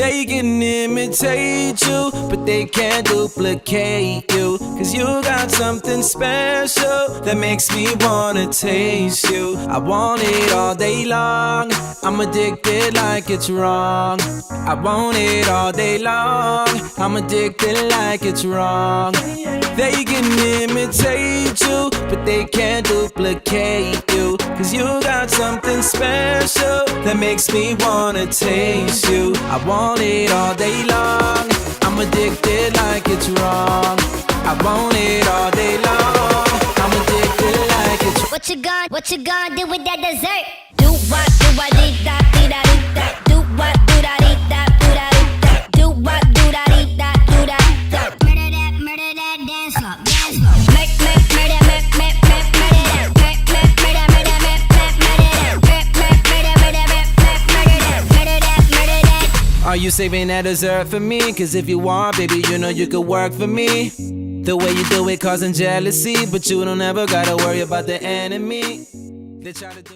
They can imitate you, but they can't duplicate you. Cause you got something special that makes me wanna taste you. I want it all day long, I'm addicted like it's wrong. I want it all day long, I'm addicted like it's wrong. They can imitate you, but they can't duplicate you. Cause you got something special that makes me wanna taste you. I want it all day long, I'm addicted like it's wrong. I want it all day long, I'm addicted like it's wrong. What you gonna do with that dessert? Do what, dee da, dee da, dee da. Do what, do da, dee da, do da, dee da. Do what, do da, dee da, do da, da. Murder that, dance floor, dance floor. Murder that, Are you saving that dessert for me? Cause if you are, baby, you know you could work for me. The way you do it causing jealousy, but you don't ever gotta worry about the enemy. They try to do